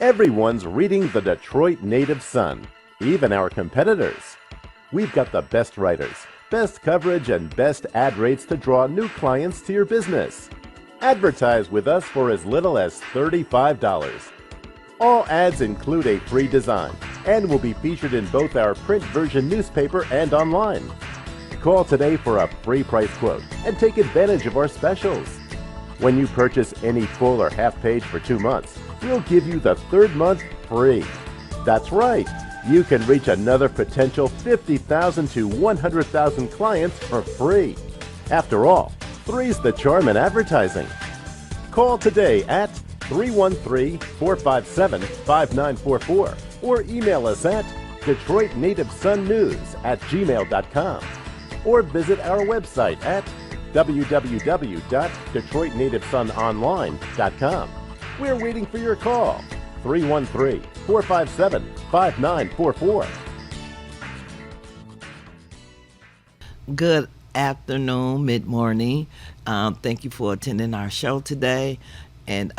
Everyone's reading the Detroit Native Sun, even our competitors. We've got the best writers, best coverage, and best ad rates to draw new clients to your business. Advertise with us for as little as $35. All ads include a free design and will be featured in both our print version newspaper and online. Call today for a free price quote and take advantage of our specials. When you purchase any full or half page for 2 months, we'll give you the third month free. That's right, you can reach another potential 50,000 to 100,000 clients for free. After all, three's the charm in advertising. Call today at 313-457-5944 or email us at DetroitNativeSunNews@gmail.com or visit our website at www.DetroitNativeSunOnline.com. We're waiting for your call. 313-457-5944. Good afternoon, mid-morning. Thank you for attending our show today. And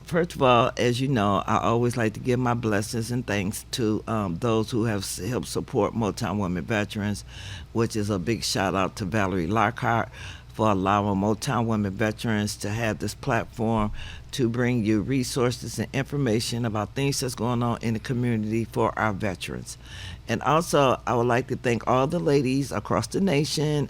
first of all, as you know, I always like to give my blessings and thanks to those who have helped support Motown Women Veterans, which is a big shout out to Valerie Lockhart for allowing Motown Women Veterans to have this platform to bring you resources and information about things that's going on in the community for our veterans. And also, I would like to thank all the ladies across the nation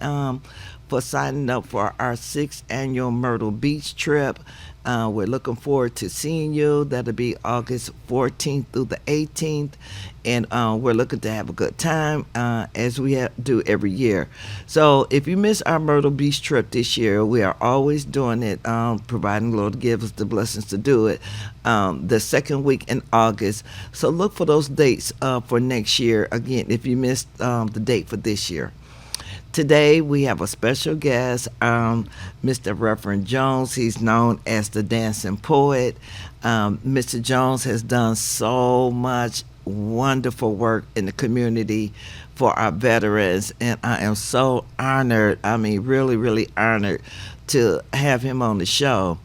for signing up for our 6th annual Myrtle Beach trip. We're looking forward to seeing you. That'll be August 14th through the 18th. And we're looking to have a good time as we do every year. So if you miss our Myrtle Beach trip this year, we are always doing it, providing the Lord to give us the blessings to do it, the second week in August. So look for those dates for next year, again, if you missed the date for this year. Today we have a special guest, Mr. Reverend Jones. He's known as the Dancing Poet. Mr. Jones has done so much wonderful work in the community for our veterans, and I am so honored, really, really honored to have him on the show.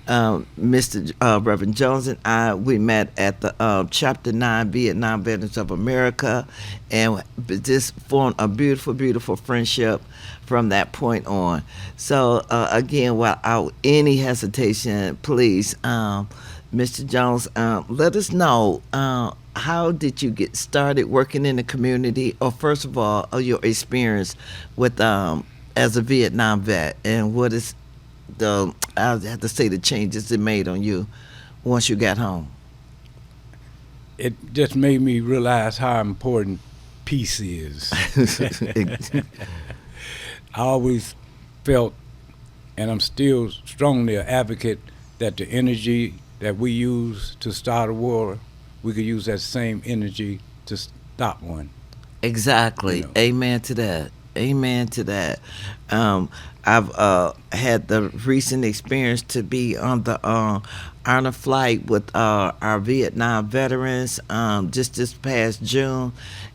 Mr. Reverend Jones and I, we met at the Chapter 9 Vietnam Veterans of America, and just formed a beautiful, beautiful friendship from that point on. So again, without any hesitation, please, Mr. Jones, let us know how did you get started working in the community, or first of all, your experience with as a Vietnam vet, and what is I have to say the changes it made on you once you got home. It just made me realize how important peace is. I always felt, and I'm still strongly an advocate, that the energy that we use to start a war, we could use that same energy to stop one. Exactly. You know. Amen to that. Amen to that. I've had the recent experience to be on the honor flight with our Vietnam veterans just this past June,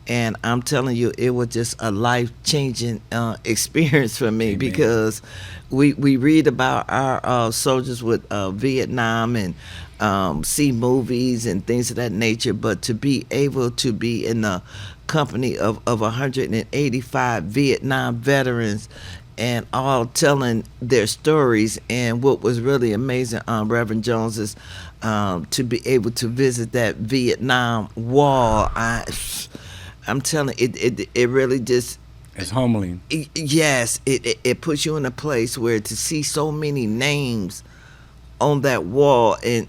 and I'm telling you, it was just a life-changing experience for me. Amen. Because we read about our soldiers with Vietnam and see movies and things of that nature, but to be able to be in the company of 185 Vietnam veterans and all telling their stories. And what was really amazing, Reverend Jones, is to be able to visit that Vietnam wall. I'm telling it really just, it's humbling. Yes, it puts you in a place where to see so many names on that wall, and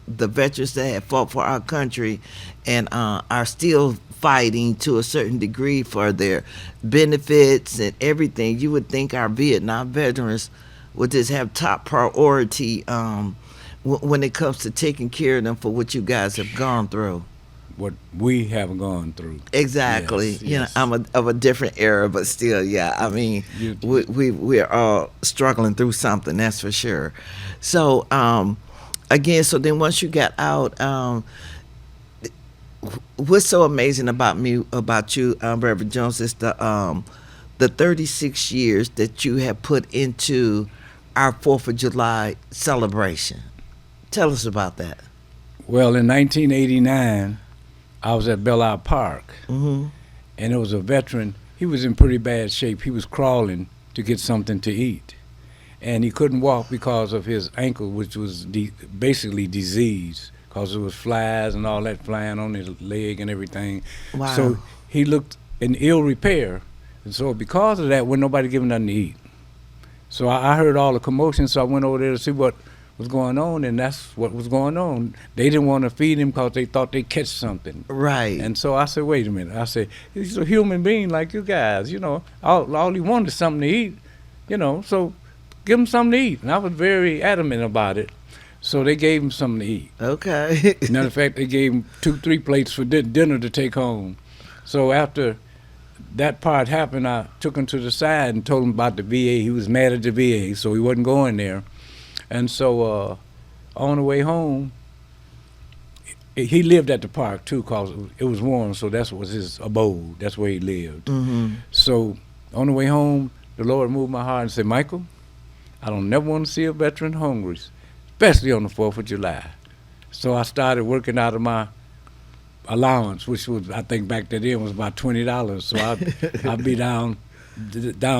the veterans that have fought for our country and are still fighting to a certain degree for their benefits and everything. You would think our Vietnam veterans would just have top priority when it comes to taking care of them for what you guys have gone through. What we have gone through. Exactly. Yes, you know, I'm of a different era, but still, yeah. We're all struggling through something, that's for sure. So, again, so then once you got out, what's so amazing about you, Reverend Jones, is the 36 years that you have put into our 4th of July celebration. Tell us about that. Well, in 1989, I was at Belle Isle Park, Mm-hmm. and there was a veteran. He was in pretty bad shape. He was crawling to get something to eat, and he couldn't walk because of his ankle, which was basically diseased because there was flies and all that flying on his leg and everything. Wow. So he looked in ill repair, and so because of that, wasn't nobody giving nothing to eat. So I heard all the commotion, so I went over there to see what was going on, and that's what was going on. They didn't want to feed him because they thought they'd catch something. Right. And so I said, wait a minute. I said, he's a human being like you guys, you know. All he wanted is something to eat, you know, so give him something to eat. And I was very adamant about it. So they gave him something to eat. Okay. Matter of fact, they gave him 2-3 plates for dinner to take home. So after that part happened, I took him to the side and told him about the VA. He was mad at the VA, so he wasn't going there. And so on the way home, he lived at the park too, cause it was warm, so that was his abode. That's where he lived. Mm-hmm. So on the way home, the Lord moved my heart and said, Michael, I don't never want to see a veteran hungry, especially on the 4th of July. So I started working out of my allowance, which was, I think back then was about $20. So I'd be down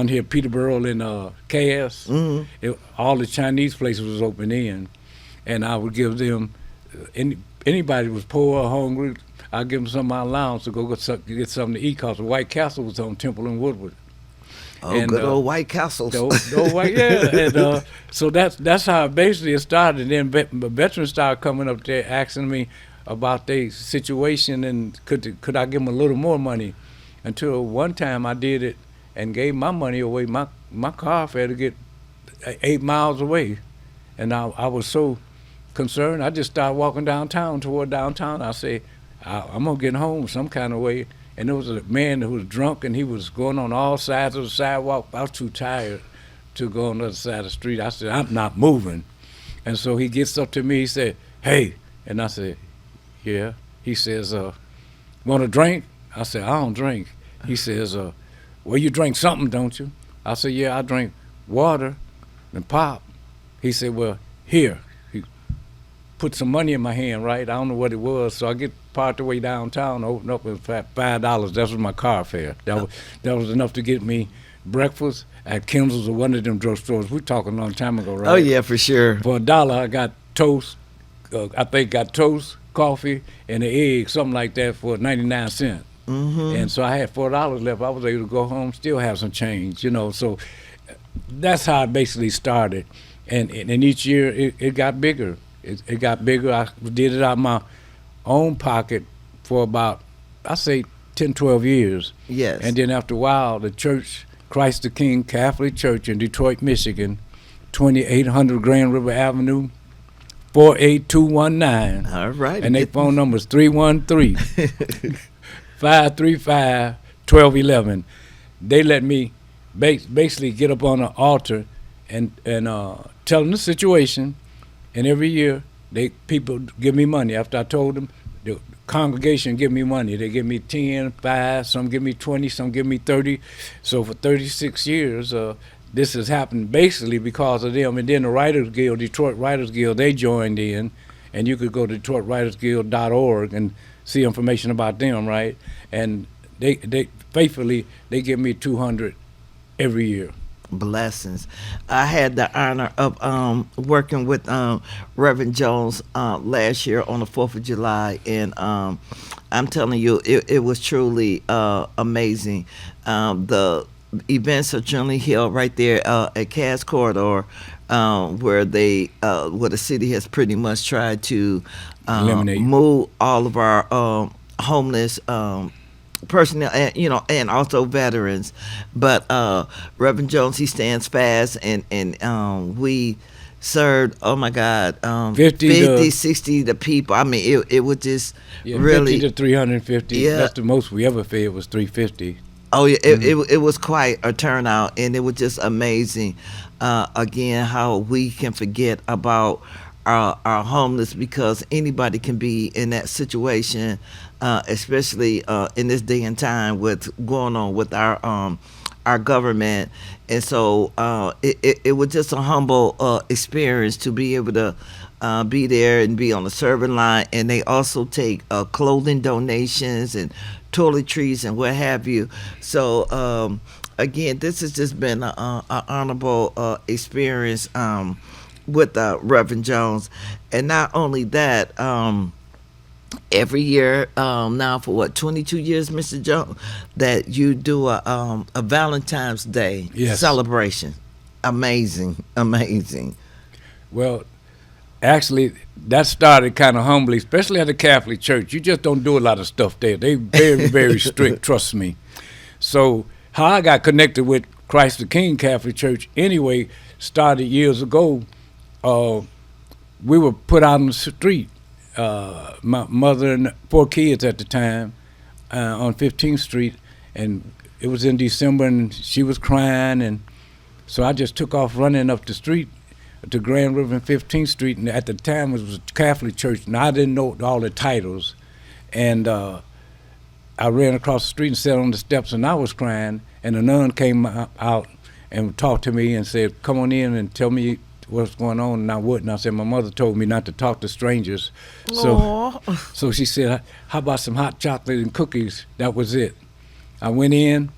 here, Peterborough and KS. Mm-hmm. All the Chinese places was open in, and I would give them, anybody was poor or hungry, I'd give them some of my allowance to go get something to eat, because the White Castle was on Temple and Woodward. Oh, And, good old White Castles. The old White, yeah. And so that's how basically it started. And then veterans started coming up there asking me about their situation and could I give them a little more money. Until one time I did it and gave my money away, my car fare to get 8 miles away. And I was so concerned, I just started walking toward downtown. I said, I'm going to get home some kind of way. And there was a man who was drunk, and he was going on all sides of the sidewalk. I was too tired to go on the other side of the street. I said, I'm not moving. And so he gets up to me, he said, hey. And I said, yeah. He says, want a drink? I said, I don't drink. He says, well, you drink something, don't you? I said, yeah, I drink water and pop. He said, well, here. He put some money in my hand, right? I don't know what it was. So I get part the way downtown, open up with $5. That was my car fare. That was enough to get me breakfast at Kinsel's or one of them drugstores. We're talking a long time ago, right? Oh, yeah, for sure. For $1, I got toast, toast, coffee, and an egg, something like that, for 99 cents. Mm-hmm. And so I had $4 left. I was able to go home, still have some change, you know. So that's how it basically started. And each year it got bigger. It got bigger. I did it out of my own pocket for about, I say, 10, 12 years. Yes. And then after a while, the church, Christ the King Catholic Church in Detroit, Michigan, 2800 Grand River Avenue, 48219. All right. And their phone number is 313-535-1211. They let me basically get up on an altar and tell them the situation. And every year, people give me money. After I told them, the congregation give me money. They give me 10, 5, some give me 20, some give me 30. So for 36 years, this has happened basically because of them. And then the Writers Guild, Detroit Writers Guild, they joined in. And you could go to DetroitWritersGuild.org and see information about them, right? And they faithfully, they give me 200 every year. Blessings. I had the honor of working with Reverend Jones last year on the 4th of July, and I'm telling you, it was truly amazing. The events are generally held right there at Cass Corridor, where the city has pretty much tried to move all of our homeless personnel, and also veterans. But Reverend Jones, he stands fast, and we served, oh my God, 50, 60 the people. I mean, it was just really 50 to 350. Yeah. That's the most we ever fed was 350. Oh yeah, it was quite a turnout, and it was just amazing. Again, how we can forget about are homeless, because anybody can be in that situation, especially in this day and time with going on with our government. And so it was just a humble experience to be able to be there and be on the serving line. And they also take clothing donations and toiletries and what have you. So again, this has just been an honorable experience with Reverend Jones. And not only that, every year now for 22 years, Mr. Jones, that you do a Valentine's Day Yes. celebration. Amazing. Well, actually, that started kind of humbly, especially at the Catholic Church. You just don't do a lot of stuff there. They very, very strict, trust me. So how I got connected with Christ the King Catholic Church anyway started years ago. We were put out on the street. My mother and 4 kids at the time on 15th Street, and it was in December, and she was crying, and so I just took off running up the street to Grand River and 15th Street, and at the time it was a Catholic church, and I didn't know all the titles, and I ran across the street and sat on the steps, and I was crying, and a nun came out and talked to me and said, "Come on in and tell me what's going on," and I wouldn't. I said, "My mother told me not to talk to strangers." So she said, "How about some hot chocolate and cookies?" That was it. I went in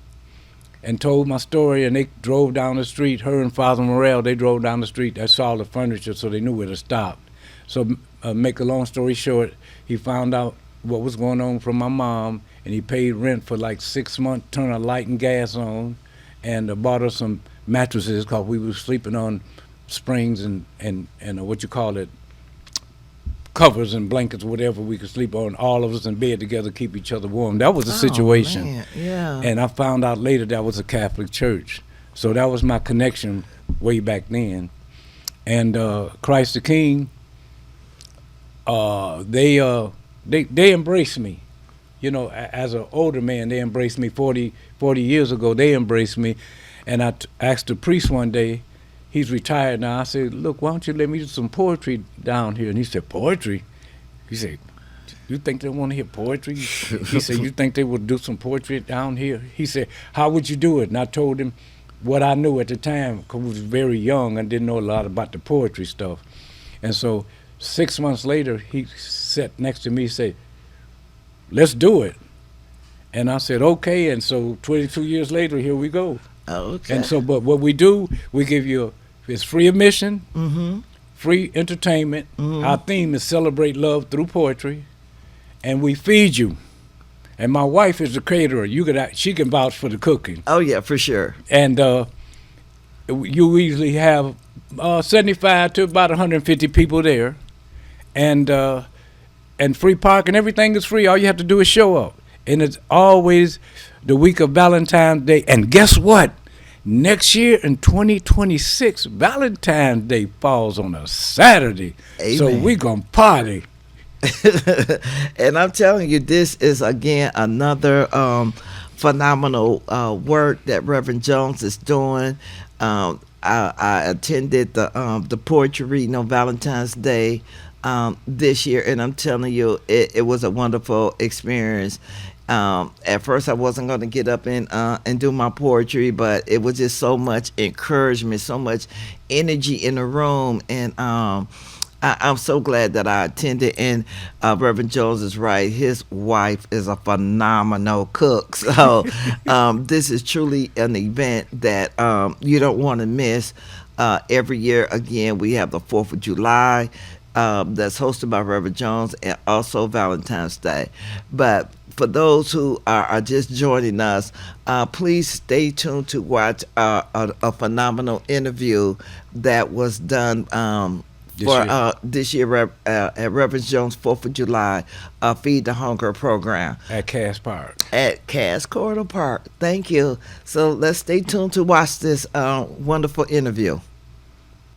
and told my story, and they drove down the street. Her and Father Morrell, they drove down the street. They saw the furniture, so they knew where to stop. So make a long story short, he found out what was going on from my mom, and he paid rent for like 6 months, turned a light and gas on, and bought us some mattresses because we were sleeping on springs and what you call it, covers and blankets, whatever we could sleep on, all of us in bed together, keep each other warm. That was the situation. Man. Yeah. And I found out later that was a Catholic church. So that was my connection way back then. And Christ the King, they embraced me. You know, as an older man, they embraced me 40 years ago. They embraced me. And I asked the priest one day, he's retired now. I said, "Look, why don't you let me do some poetry down here?" And he said, "Poetry?" He said, "You think they want to hear poetry?" He said, "You think they would do some poetry down here?" He said, "How would you do it?" And I told him what I knew at the time, because I was very young and didn't know a lot about the poetry stuff. And so 6 months later, he sat next to me and said, "Let's do it." And I said, "Okay." And so 22 years later, here we go. Okay. And so, but what we do, we give you, it's free admission, free entertainment. Our theme is celebrate love through poetry, and we feed you. And my wife is the caterer. She can vouch for the cooking. Oh yeah, for sure. And you usually have 75 to about 150 people there, and free parking. Everything is free. All you have to do is show up. And it's always the week of Valentine's Day. And guess what? Next year in 2026, Valentine's Day falls on a Saturday. Amen. So we're going to party. And I'm telling you, this is again another phenomenal work that Reverend Jones is doing. I attended the poetry reading on Valentine's Day this year, and I'm telling you, it was a wonderful experience. At first, I wasn't going to get up and do my poetry, but it was just so much encouragement, so much energy in the room, and I'm so glad that I attended. And Reverend Jones is right; his wife is a phenomenal cook. So this is truly an event that you don't want to miss. Every year, again, we have the 4th of July. That's hosted by Reverend Jones, and also Valentine's Day. But for those who are just joining us, please stay tuned to watch a phenomenal interview that was done this year at Reverend Jones' 4th of July Feed the Hunger program. At Cass Park. At Cass Corridor Park. Thank you. So let's stay tuned to watch this wonderful interview.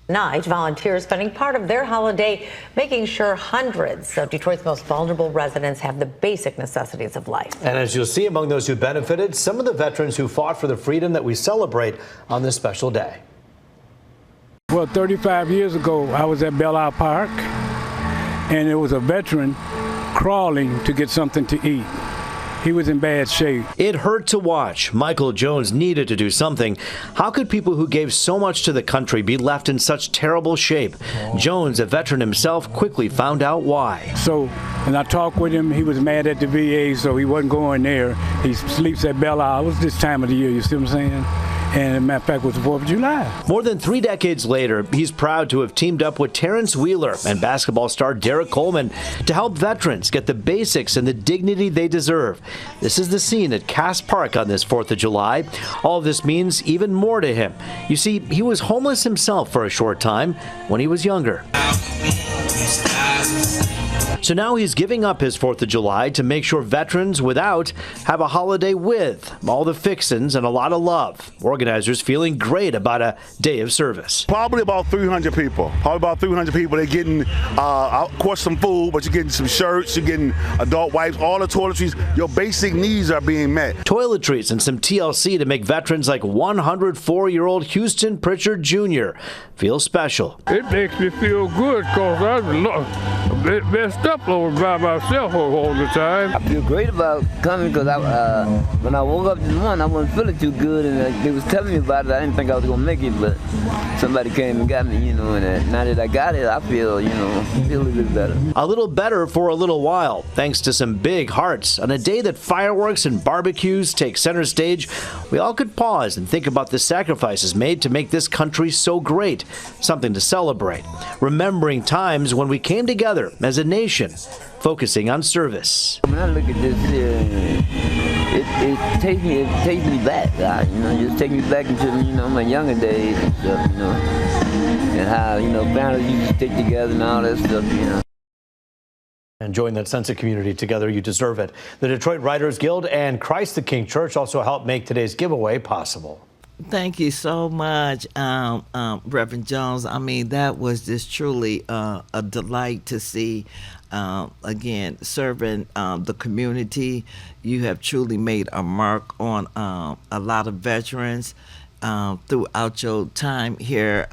Tonight, volunteers spending part of their holiday making sure hundreds of Detroit's most vulnerable residents have the basic necessities of life. And as you'll see, among those who benefited, some of the veterans who fought for the freedom that we celebrate on this special day. Well, 35 years ago, I was at Belle Isle Park, and there was a veteran crawling to get something to eat. He was in bad shape. It hurt to watch. Michael Jones needed to do something. How could people who gave so much to the country be left in such terrible shape? Jones, a veteran himself, quickly found out why. So, when I talked with him, he was mad at the VA, so he wasn't going there. He sleeps at Belle Isle. It was this time of the year, you see what I'm saying? And as a matter of fact, it was the 4th of July. More than 3 decades later, he's proud to have teamed up with Terrence Wheeler and basketball star Derek Coleman to help veterans get the basics and the dignity they deserve. This is the scene at Cass Park on this 4th of July. All of this means even more to him. You see, he was homeless himself for a short time when he was younger. So now he's giving up his 4th of July to make sure veterans without have a holiday with all the fixins and a lot of love. Organizers feeling great about a day of service. Probably about 300 people. They're getting, of course, some food, but you're getting some shirts, you're getting adult wipes, all the toiletries. Your basic needs are being met. Toiletries and some TLC to make veterans like 104-year-old Houston Pritchard Jr. feel special. It makes me feel good because I was messed up over by myself all the time. I feel great about coming because when I woke up this morning, I wasn't feeling too good, and they was telling me about it. I didn't think I was gonna make it, but somebody came and got me, and now that I got it, I feel, feel a little bit better. A little better for a little while, thanks to some big hearts. On a day that fireworks and barbecues take center stage, we all could pause and think about the sacrifices made to make this country so great, something to celebrate. Remembering times when we came together as a nation, focusing on service. When I look at this here, it takes me back. Just take me back into my younger days and stuff, and how families used to stick together and all that stuff, Enjoying that sense of community together, you deserve it. The Detroit Writers Guild and Christ the King Church also helped make today's giveaway possible. Thank you so much, Reverend Jones. I mean, that was just truly a delight to see. Again, serving the community. You have truly made a mark on a lot of veterans throughout your time here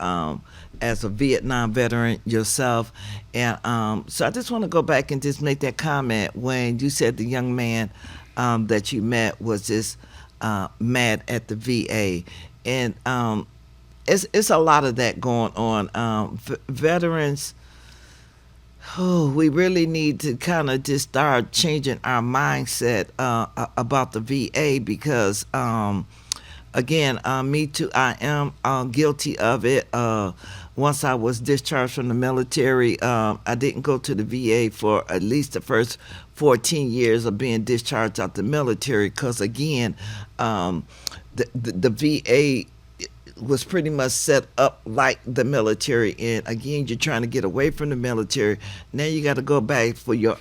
as a Vietnam veteran yourself. And so I just want to go back and just make that comment when you said the young man that you met was just mad at the VA. And it's a lot of that going on. Veterans, we really need to kind of just start changing our mindset about the VA because, again, me too, I am guilty of it. Once I was discharged from the military, I didn't go to the VA for at least the first 14 years of being discharged out the military because, again, the VA was pretty much set up like the military, and again, you're trying to get away from the military. Now you got to go back for your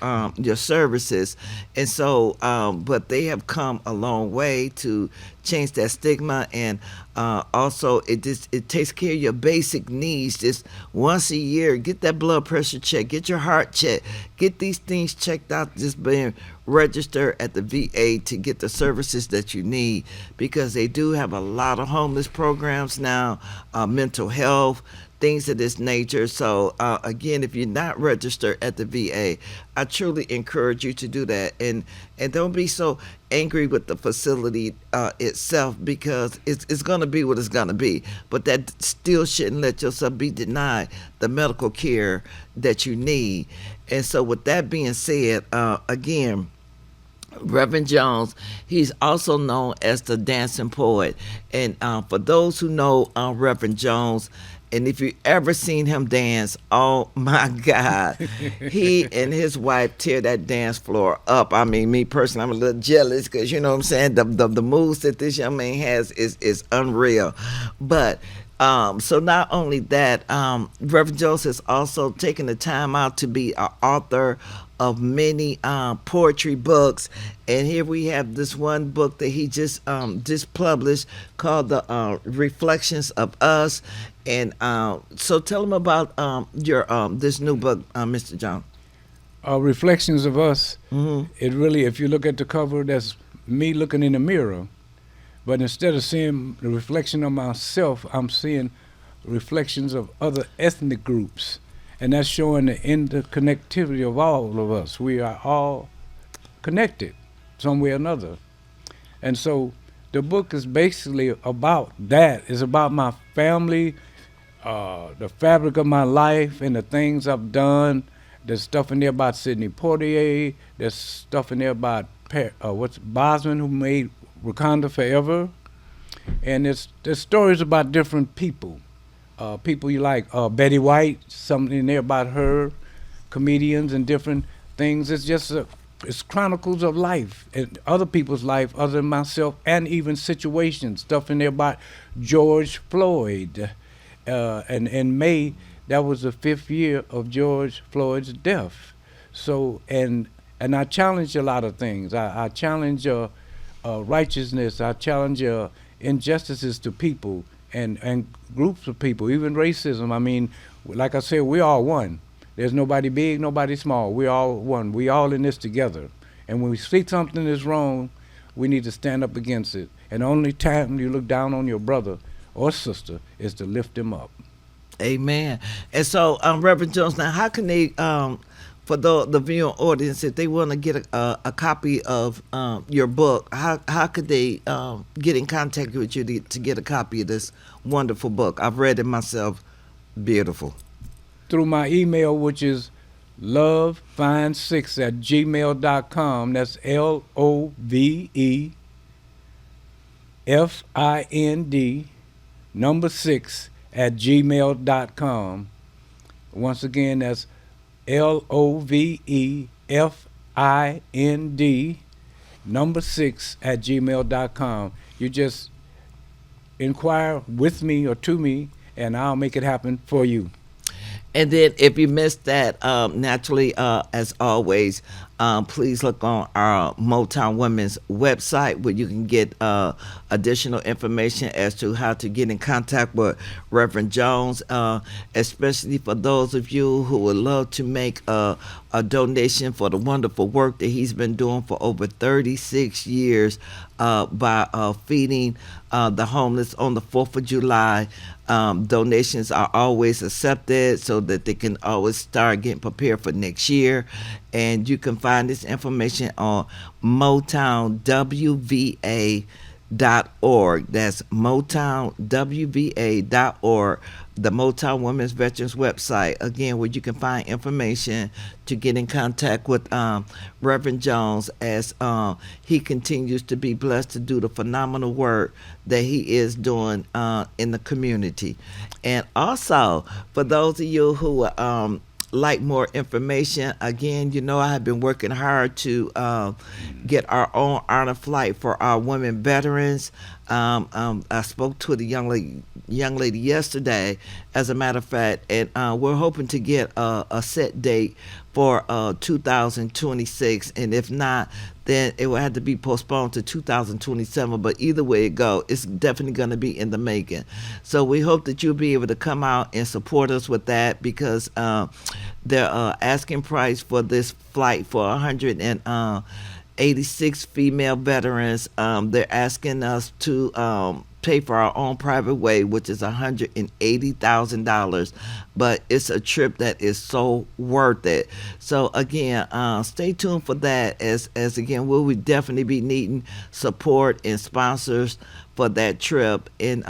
services, and so but they have come a long way to change that stigma, and also it takes care of your basic needs. Just once a year, get that blood pressure checked, get your heart checked, get these things checked out. Just being registered at the VA to get the services that you need, because they do have a lot of homeless programs now, mental health, things of this nature. So again, if you're not registered at the VA, I truly encourage you to do that, and don't be so angry with the facility itself, because it's going to be what it's going to be, but that still shouldn't let yourself be denied the medical care that you need. And so with that being said, again, Reverend Jones, he's also known as the dancing poet. And for those who know Reverend Jones, and if you ever seen him dance, oh my God, he and his wife tear that dance floor up. I mean, me personally, I'm a little jealous because, you know what I'm saying, the moves that this young man has is unreal. But so not only that, Reverend Jones has also taken the time out to be an author of many poetry books, and here we have this one book that he just published called the Reflections of Us. And so tell him about your this new book, Mr. Jones. Reflections of Us. Mm-hmm. It really, if you look at the cover, that's me looking in the mirror. But instead of seeing the reflection of myself, I'm seeing reflections of other ethnic groups, and that's showing the interconnectivity of all of us. We are all connected some way or another. And so the book is basically about that. It's about my family, the fabric of my life and the things I've done. There's stuff in there about Sidney Poitier. There's stuff in there about Bosman, who made Wakanda Forever. And there's stories about different people. People you like, Betty White, something in there about her, comedians and different things. It's just it's chronicles of life, and other people's life other than myself, and even situations. Stuff in there about George Floyd. And in May, that was the 5th year of George Floyd's death. So, and I challenge a lot of things. I challenge righteousness. I challenge injustices to people and groups of people, even racism. I mean, like I said, we're all one. There's nobody big, nobody small. We're all one. We all in this together. And when we see something is wrong, we need to stand up against it. And the only time you look down on your brother or sister is to lift them up. Amen. And so, Reverend Jones, now how can they, for the viewing audience, if they want to get a copy of your book, how could they get in contact with you to get a copy of this wonderful book? I've read it myself. Beautiful. Through my email, which is lovefind6@gmail.com. That's LOVEFIND6@gmail.com. Once again, that's LOVEFIND6@gmail.com. You just inquire with me or to me, and I'll make it happen for you. And then if you missed that, naturally, as always, please look on our Motown Women's website where you can get additional information as to how to get in contact with Reverend Jones, especially for those of you who would love to make a donation for the wonderful work that he's been doing for over 36 years by feeding the homeless on the 4th of July. Donations are always accepted so that they can always start getting prepared for next year. And you can find this information on MotownWVA.org. That's MotownWVA.org, the Motown Women's Veterans website, again, where you can find information to get in contact with Reverend Jones as he continues to be blessed to do the phenomenal work that he is doing in the community. And also, for those of you who like more information, again, you know I have been working hard to get our own honor flight for our women veterans. I spoke to the young lady yesterday, as a matter of fact, and we're hoping to get a set date for 2026, and if not, then it will have to be postponed to 2027. But either way it go, it's definitely going to be in the making. So we hope that you'll be able to come out and support us with that, because their asking price for this flight for 186 female veterans, they're asking us to pay for our own private way, which is $180,000, but it's a trip that is so worth it. So again, stay tuned for that, as again, we'll definitely be needing support and sponsors for that trip. And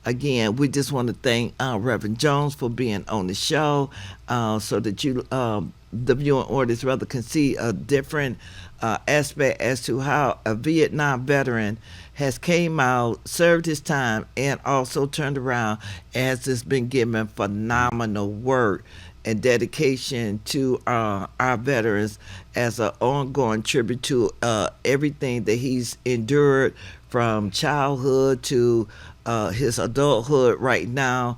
again, we just want to thank Reverend Jones for being on the show, so that you, the viewing audience, rather can see a different aspect as to how a Vietnam veteran has came out, served his time, and also turned around and has just been given phenomenal work and dedication to our veterans as an ongoing tribute to everything that he's endured from childhood to his adulthood right now.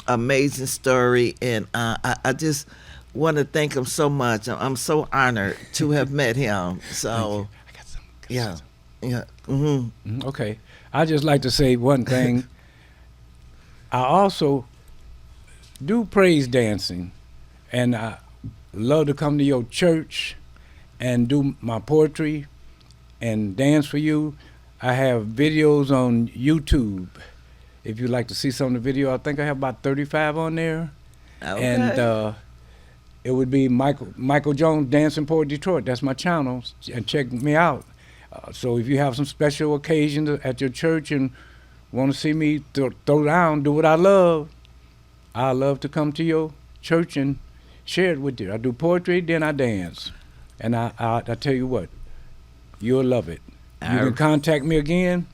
Amazing story, and I just want to thank him so much. I'm so honored to have met him. So, I got some. yeah. Mm-hmm. Okay. I just like to say one thing. I also do praise dancing, and I love to come to your church and do my poetry and dance for you. I have videos on YouTube, If you'd like to see some of the video, I think I have about 35 on there. Okay. And it would be Michael Jones Dancing Poet Detroit. That's my channel, and check me out. So if you have some special occasions at your church and want to see me throw down, do what I love to come to your church and share it with you. I do poetry, then I dance. And I tell you what, you'll love it. You can contact me again,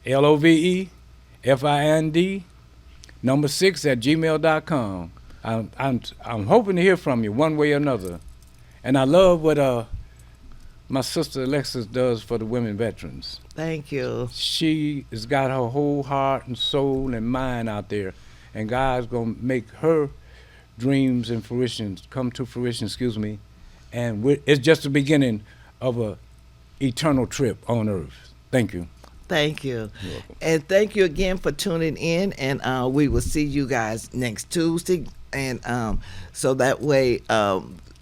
LOVEFIND, 6@gmail.com. I'm hoping to hear from you one way or another. And I love what my sister Alexis does for the women veterans. Thank you. She has got her whole heart and soul and mind out there, and God's gonna make her dreams and come to fruition, and it's just the beginning of a eternal trip on earth. Thank you. Thank you. And thank you again for tuning in, and we will see you guys next Tuesday. And so that way,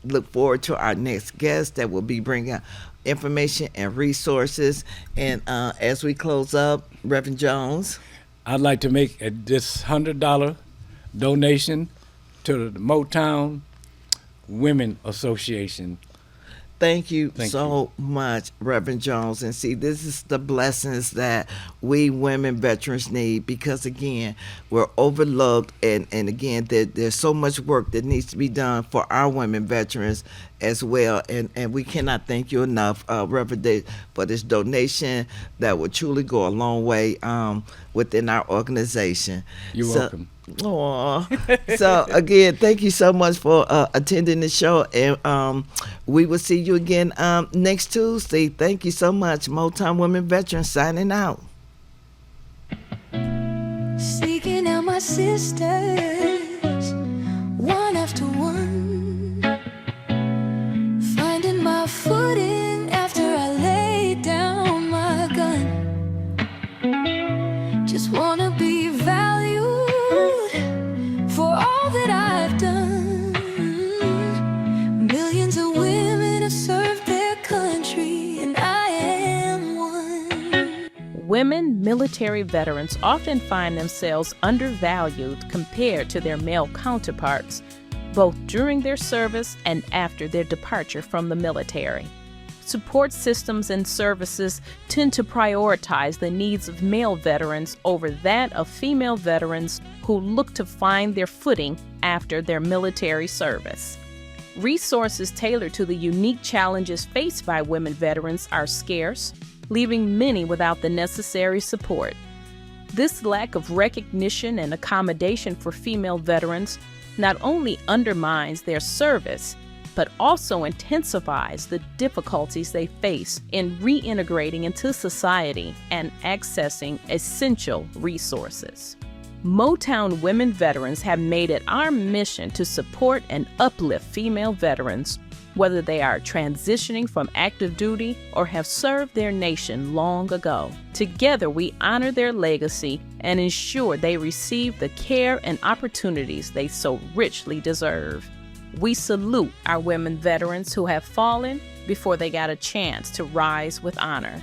look forward to our next guest that will be bringing information and resources. And as we close up, Reverend Jones, I'd like to make this $100 donation to the Motown Women Association. Thank you so much, Reverend Jones. And see, this is the blessings that we women veterans need, because again, we're overlooked, and again, there's so much work that needs to be done for our women veterans as well. And we cannot thank you enough, Reverend Dave, for this donation that will truly go a long way within our organization. You're welcome. So again, thank you so much for attending the show, and we will see you again next Tuesday. Thank you so much. Motown Women Veterans signing out. Seeking out my sisters, one after one, finding my footing after I laid down my gun. Just wanna be valued for all that I've done. Millions of women have served their country, and I am one. Women military veterans often find themselves undervalued compared to their male counterparts, both during their service and after their departure from the military. Support systems and services tend to prioritize the needs of male veterans over that of female veterans who look to find their footing after their military service. Resources tailored to the unique challenges faced by women veterans are scarce, leaving many without the necessary support. This lack of recognition and accommodation for female veterans not only undermines their service, but also intensifies the difficulties they face in reintegrating into society and accessing essential resources. Motown Women Veterans have made it our mission to support and uplift female veterans, whether they are transitioning from active duty or have served their nation long ago. Together, we honor their legacy and ensure they receive the care and opportunities they so richly deserve. We salute our women veterans who have fallen before they got a chance to rise with honor.